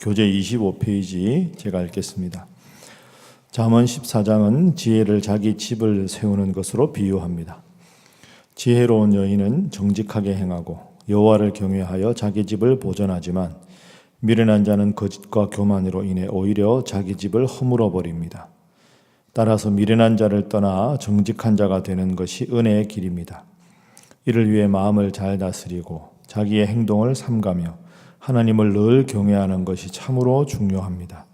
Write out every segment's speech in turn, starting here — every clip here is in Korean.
교재 25페이지 제가 읽겠습니다. 잠언 14장은 지혜를 자기 집을 세우는 것으로 비유합니다. 지혜로운 여인은 정직하게 행하고 여호와를 경외하여 자기 집을 보존하지만 미련한 자는 거짓과 교만으로 인해 오히려 자기 집을 허물어 버립니다. 따라서 미련한 자를 떠나 정직한 자가 되는 것이 은혜의 길입니다. 이를 위해 마음을 잘 다스리고 자기의 행동을 삼가며 하나님을 늘 경외하는 것이 참으로 중요합니다.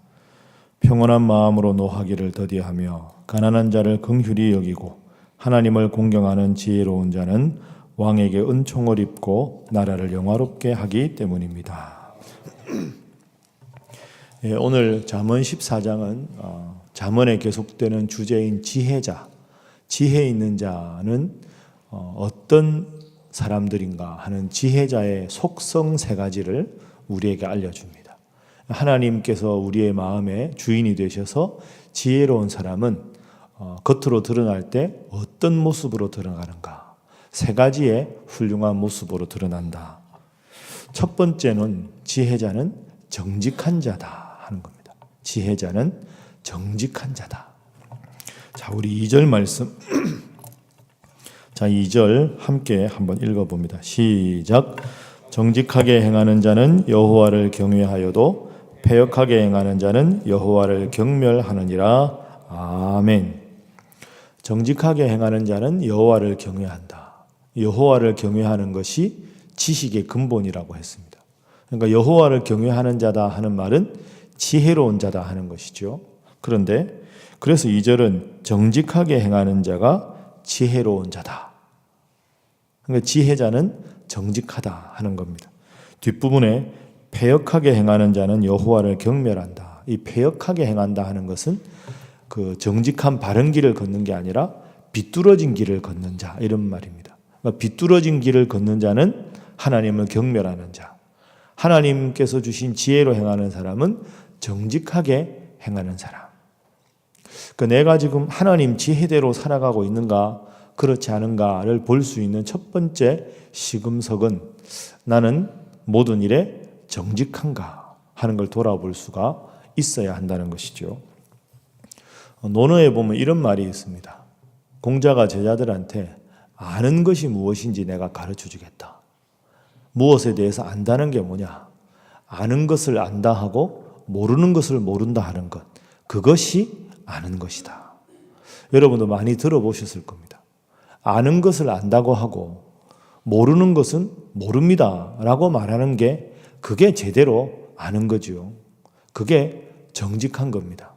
평온한 마음으로 노하기를 더디하며 가난한 자를 긍휼히 여기고 하나님을 공경하는 지혜로운 자는 왕에게 은총을 입고 나라를 영화롭게 하기 때문입니다. 오늘 잠언 14장은 잠언에 계속되는 주제인 지혜자, 지혜 있는 자는 어떤 사람들인가 하는 지혜자의 속성 세 가지를 우리에게 알려줍니다. 하나님께서 우리의 마음의 주인이 되셔서 지혜로운 사람은 겉으로 드러날 때 어떤 모습으로 드러나는가? 세 가지의 훌륭한 모습으로 드러난다. 첫 번째는 지혜자는 정직한 자다 하는 겁니다. 지혜자는 정직한 자다. 자, 우리 2절 말씀. 자, 2절 함께 한번 읽어봅니다. 시작. 정직하게 행하는 자는 여호와를 경외하여도 패역하게 행하는 자는 여호와를 경멸하느니라. 아멘. 정직하게 행하는 자는 여호와를 경외한다. 여호와를 경외하는 것이 지식의 근본이라고 했습니다. 그러니까 여호와를 경외하는 자다 하는 말은 지혜로운 자다 하는 것이죠. 그런데 그래서 2절은 정직하게 행하는 자가 지혜로운 자다. 그러니까 지혜자는 정직하다 하는 겁니다. 뒷부분에 패역하게 행하는 자는 여호와를 경멸한다. 이 패역하게 행한다 하는 것은 그 정직한 바른 길을 걷는 게 아니라 비뚤어진 길을 걷는 자 이런 말입니다. 그러니까 비뚤어진 길을 걷는 자는 하나님을 경멸하는 자. 하나님께서 주신 지혜로 행하는 사람은 정직하게 행하는 사람. 그러니까 내가 지금 하나님 지혜대로 살아가고 있는가 그렇지 않은가를 볼 수 있는 첫 번째 시금석은 나는 모든 일에 정직한가 하는 걸 돌아볼 수가 있어야 한다는 것이죠. 논어에 보면 이런 말이 있습니다. 공자가 제자들한테 아는 것이 무엇인지 내가 가르쳐 주겠다. 무엇에 대해서 안다는 게 뭐냐? 아는 것을 안다 하고 모르는 것을 모른다 하는 것. 그것이 아는 것이다. 여러분도 많이 들어보셨을 겁니다. 아는 것을 안다고 하고 모르는 것은 모릅니다 라고 말하는 게 그게 제대로 아는 거죠. 그게 정직한 겁니다.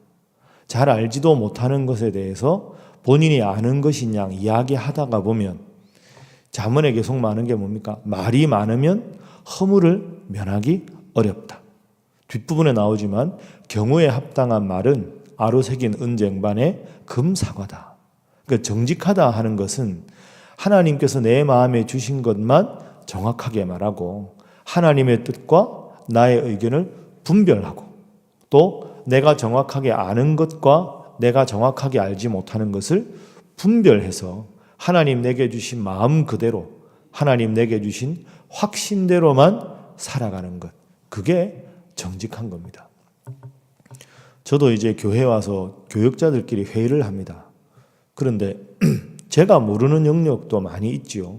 잘 알지도 못하는 것에 대해서 본인이 아는 것인 양 이야기하다가 보면 잠언에 계속 많은 게 뭡니까? 말이 많으면 허물을 면하기 어렵다. 뒷부분에 나오지만 경우에 합당한 말은 아로새긴 은쟁반의 금사과다. 그러니까 정직하다 하는 것은 하나님께서 내 마음에 주신 것만 정확하게 말하고 하나님의 뜻과 나의 의견을 분별하고 또 내가 정확하게 아는 것과 내가 정확하게 알지 못하는 것을 분별해서 하나님 내게 주신 마음 그대로 하나님 내게 주신 확신대로만 살아가는 것. 그게 정직한 겁니다. 저도 이제 교회 와서 교역자들끼리 회의를 합니다. 그런데 제가 모르는 영역도 많이 있지요.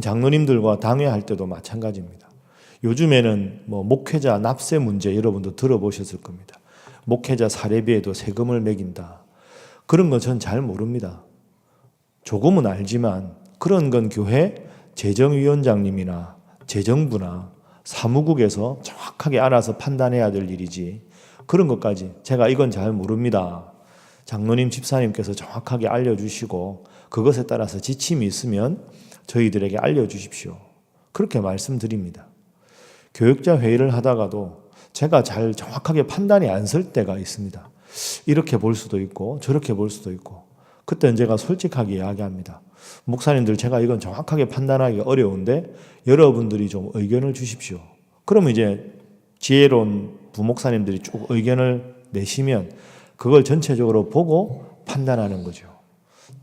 장로님들과 당회할 때도 마찬가지입니다. 요즘에는 목회자 납세 문제 여러분도 들어보셨을 겁니다. 목회자 사례비에도 세금을 매긴다. 그런 건 전 잘 모릅니다. 조금은 알지만 그런 건 교회 재정위원장님이나 재정부나 사무국에서 정확하게 알아서 판단해야 될 일이지 그런 것까지 제가 이건 잘 모릅니다. 장로님 집사님께서 정확하게 알려주시고 그것에 따라서 지침이 있으면 저희들에게 알려주십시오. 그렇게 말씀드립니다. 교역자 회의를 하다가도 제가 잘 정확하게 판단이 안 설 때가 있습니다. 이렇게 볼 수도 있고 저렇게 볼 수도 있고 그때는 제가 솔직하게 이야기합니다. 목사님들 제가 이건 정확하게 판단하기 어려운데 여러분들이 좀 의견을 주십시오. 그러면 이제 지혜로운 부목사님들이 쭉 의견을 내시면 그걸 전체적으로 보고 판단하는 거죠.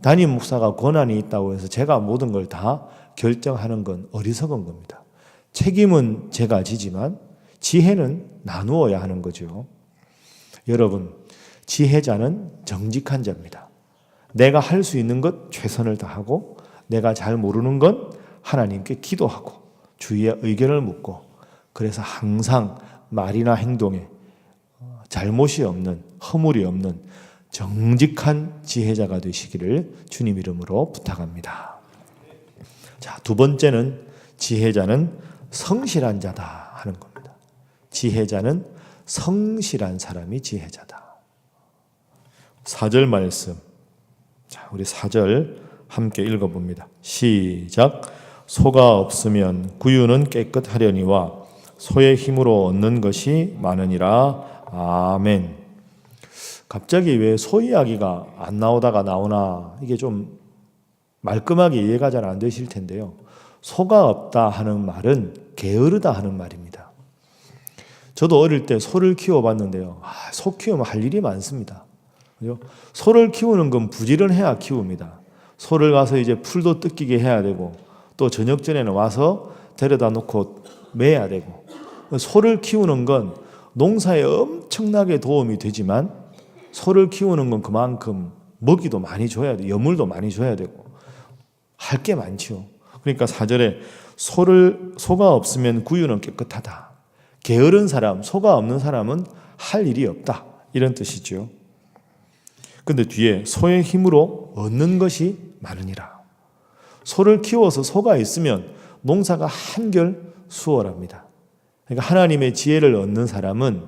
담임 목사가 권한이 있다고 해서 제가 모든 걸 다 결정하는 건 어리석은 겁니다. 책임은 제가 지지만 지혜는 나누어야 하는 거죠. 여러분, 지혜자는 정직한 자입니다. 내가 할 수 있는 것 최선을 다하고 내가 잘 모르는 건 하나님께 기도하고 주위의 의견을 묻고, 그래서 항상 말이나 행동에 잘못이 없는, 허물이 없는 정직한 지혜자가 되시기를 주님 이름으로 부탁합니다. 자, 두 번째는 지혜자는 성실한 자다 하는 겁니다. 지혜자는 성실한 사람이 지혜자다. 4절 말씀. 자, 우리 4절 함께 읽어봅니다. 시작. 소가 없으면 구유는 깨끗하려니와 소의 힘으로 얻는 것이 많으니라. 아멘. 갑자기 왜 소 이야기가 안 나오다가 나오나, 이게 좀 말끔하게 이해가 잘 안 되실 텐데요. 소가 없다 하는 말은 게으르다 하는 말입니다. 저도 어릴 때 소를 키워봤는데요. 소 키우면 할 일이 많습니다. 그죠? 소를 키우는 건 부지런해야 키웁니다. 소를 가서 이제 풀도 뜯기게 해야 되고, 또 저녁 전에는 와서 데려다 놓고 매야 되고, 소를 키우는 건 농사에 엄청나게 도움이 되지만 소를 키우는 건 그만큼 먹이도 많이 줘야 돼, 여물도 많이 줘야 되고 할 게 많죠. 그러니까 4절에 소가 없으면 구유는 깨끗하다. 게으른 사람, 소가 없는 사람은 할 일이 없다, 이런 뜻이죠. 근데 뒤에 소의 힘으로 얻는 것이 많으니라. 소를 키워서 소가 있으면 농사가 한결 수월합니다. 그러니까 하나님의 지혜를 얻는 사람은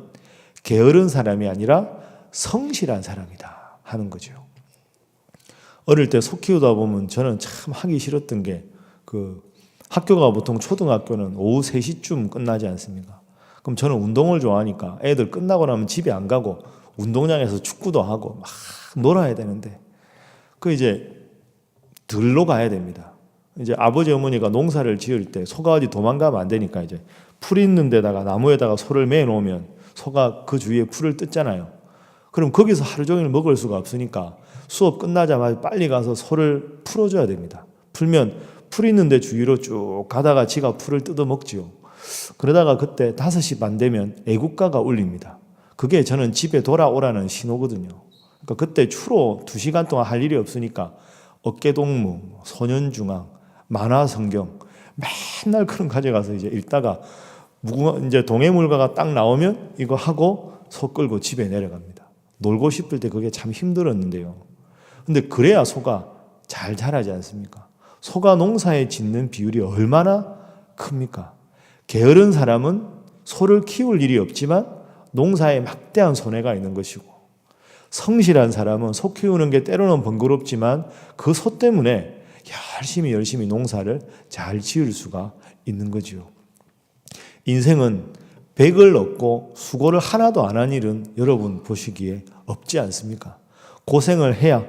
게으른 사람이 아니라 성실한 사람이다 하는 거죠. 어릴 때 소 키우다 보면 저는 참 하기 싫었던 게, 학교가 보통 초등학교는 오후 3시쯤 끝나지 않습니까? 그럼 저는 운동을 좋아하니까 애들 끝나고 나면 집에 안 가고 운동장에서 축구도 하고 막 놀아야 되는데, 이제 들로 가야 됩니다. 이제 아버지 어머니가 농사를 지을 때 소가 어디 도망가면 안 되니까 이제 풀 있는 데다가 나무에다가 소를 매 놓으면 소가 그 주위에 풀을 뜯잖아요. 그럼 거기서 하루 종일 먹을 수가 없으니까 수업 끝나자마자 빨리 가서 소를 풀어줘야 됩니다. 풀면 풀 있는 데 주위로 쭉 가다가 지가 풀을 뜯어 먹지요. 그러다가 그때 5시 반 되면 애국가가 울립니다. 그게 저는 집에 돌아오라는 신호거든요. 그러니까 그때 주로 2시간 동안 할 일이 없으니까 어깨동무, 소년중앙, 만화성경 맨날 그런 가져가서 이제 읽다가 이제 동해물가가 딱 나오면 이거 하고 소 끌고 집에 내려갑니다. 놀고 싶을 때 그게 참 힘들었는데요. 근데 그래야 소가 잘 자라지 않습니까? 소가 농사에 짓는 비율이 얼마나 큽니까? 게으른 사람은 소를 키울 일이 없지만 농사에 막대한 손해가 있는 것이고, 성실한 사람은 소 키우는 게 때로는 번거롭지만 그 소 때문에 열심히 농사를 잘 지을 수가 있는 거지요. 인생은 100을 얻고 수고를 하나도 안 한 일은 여러분 보시기에 없지 않습니까? 고생을 해야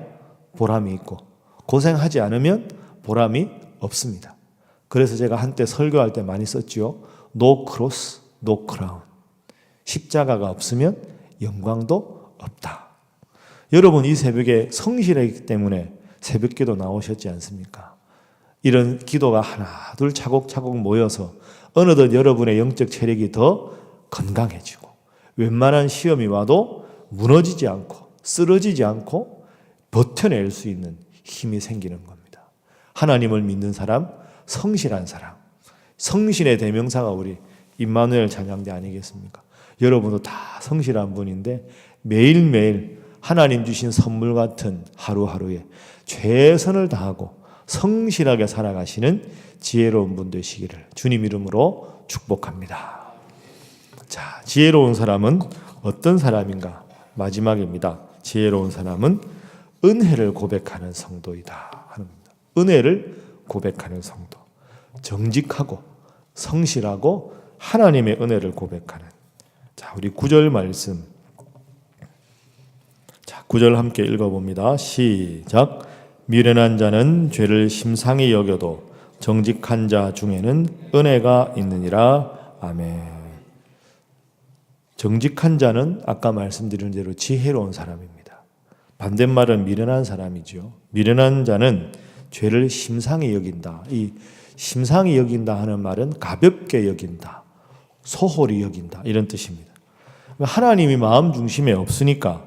보람이 있고 고생하지 않으면 보람이 없습니다. 그래서 제가 한때 설교할 때 많이 썼죠. No cross, no crown. 십자가가 없으면 영광도 없다. 여러분 이 새벽에 성실했기 때문에 새벽기도 나오셨지 않습니까? 이런 기도가 하나 둘 차곡차곡 모여서 어느덧 여러분의 영적 체력이 더 건강해지고 웬만한 시험이 와도 무너지지 않고 쓰러지지 않고 버텨낼 수 있는 힘이 생기는 겁니다. 하나님을 믿는 사람, 성실한 사람, 성신의 대명사가 우리 임마누엘 찬양대 아니겠습니까? 여러분도 다 성실한 분인데 매일매일 하나님 주신 선물 같은 하루하루에 최선을 다하고 성실하게 살아가시는 지혜로운 분 되시기를 주님 이름으로 축복합니다. 자, 지혜로운 사람은 어떤 사람인가? 마지막입니다. 지혜로운 사람은 은혜를 고백하는 성도이다 하는 겁니다. 은혜를 고백하는 성도. 정직하고 성실하고 하나님의 은혜를 고백하는. 자, 우리 9절 말씀. 자, 9절 함께 읽어봅니다. 시작. 미련한 자는 죄를 심상히 여겨도 정직한 자 중에는 은혜가 있느니라. 아멘. 정직한 자는 아까 말씀드린 대로 지혜로운 사람입니다. 반대말은 미련한 사람이죠. 미련한 자는 죄를 심상히 여긴다. 이 심상히 여긴다 하는 말은 가볍게 여긴다, 소홀히 여긴다 이런 뜻입니다. 하나님이 마음 중심에 없으니까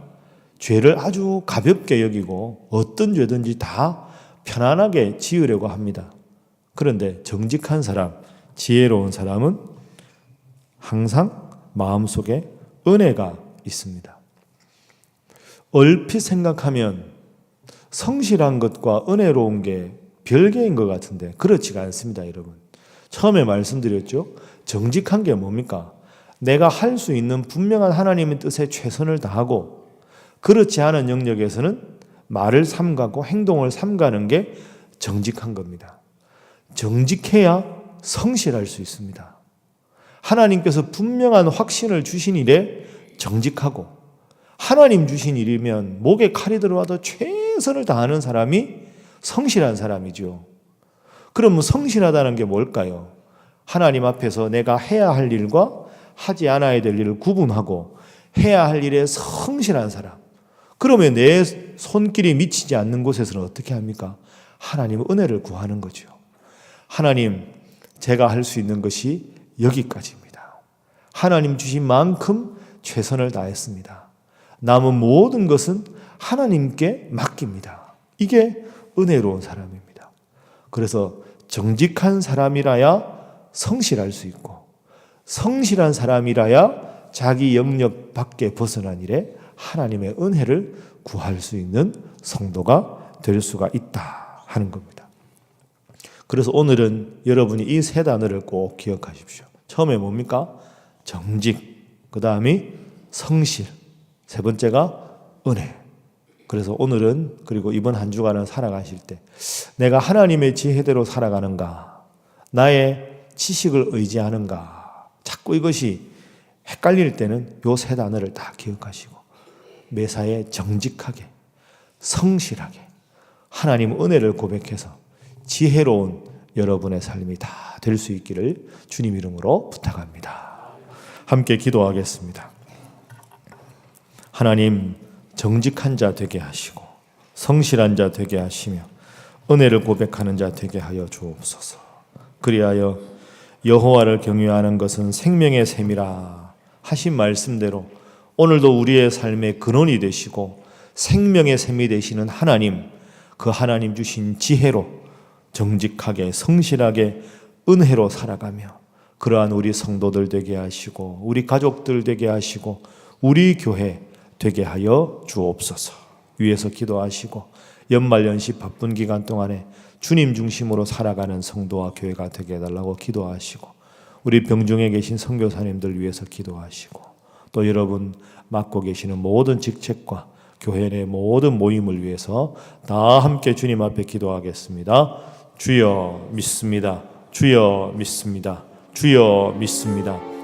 죄를 아주 가볍게 여기고 어떤 죄든지 다 편안하게 지으려고 합니다. 그런데 정직한 사람, 지혜로운 사람은 항상 마음속에 은혜가 있습니다. 얼핏 생각하면 성실한 것과 은혜로운 게 별개인 것 같은데 그렇지가 않습니다, 여러분. 처음에 말씀드렸죠. 정직한 게 뭡니까? 내가 할 수 있는 분명한 하나님의 뜻에 최선을 다하고 그렇지 않은 영역에서는 말을 삼가고 행동을 삼가는 게 정직한 겁니다. 정직해야 성실할 수 있습니다. 하나님께서 분명한 확신을 주신 일에 정직하고 하나님 주신 일이면 목에 칼이 들어와도 최선을 다하는 사람이 성실한 사람이죠. 그럼 성실하다는 게 뭘까요? 하나님 앞에서 내가 해야 할 일과 하지 않아야 될 일을 구분하고 해야 할 일에 성실한 사람. 그러면 내 손길이 미치지 않는 곳에서는 어떻게 합니까? 하나님의 은혜를 구하는 거죠. 하나님, 제가 할 수 있는 것이 여기까지입니다. 하나님 주신 만큼 최선을 다했습니다. 남은 모든 것은 하나님께 맡깁니다. 이게 은혜로운 사람입니다. 그래서 정직한 사람이라야 성실할 수 있고 성실한 사람이라야 자기 영역 밖에 벗어난 일에 하나님의 은혜를 구할 수 있는 성도가 될 수가 있다 하는 겁니다. 그래서 오늘은 여러분이 이 세 단어를 꼭 기억하십시오. 처음에 뭡니까? 정직, 그 다음이 성실, 세 번째가 은혜. 그래서 오늘은 그리고 이번 한 주간을 살아가실 때 내가 하나님의 지혜대로 살아가는가, 나의 지식을 의지하는가, 자꾸 이것이 헷갈릴 때는 요 세 단어를 다 기억하시고 매사에 정직하게 성실하게 하나님 은혜를 고백해서 지혜로운 여러분의 삶이 다 될 수 있기를 주님 이름으로 부탁합니다. 함께 기도하겠습니다. 하나님, 정직한 자 되게 하시고 성실한 자 되게 하시며 은혜를 고백하는 자 되게 하여 주옵소서. 그리하여 여호와를 경외하는 것은 생명의 샘이라 하신 말씀대로 오늘도 우리의 삶의 근원이 되시고 생명의 샘이 되시는 하나님, 그 하나님 주신 지혜로 정직하게 성실하게 은혜로 살아가며 그러한 우리 성도들 되게 하시고 우리 가족들 되게 하시고 우리 교회 되게 하여 주옵소서. 위에서 기도하시고 연말연시 바쁜 기간 동안에 주님 중심으로 살아가는 성도와 교회가 되게 해달라고 기도하시고 우리 병중에 계신 선교사님들 위해서 기도하시고 또 여러분 맡고 계시는 모든 직책과 교회 내 모든 모임을 위해서 다 함께 주님 앞에 기도하겠습니다. 주여 믿습니다. 주여 믿습니다. 주여 믿습니다.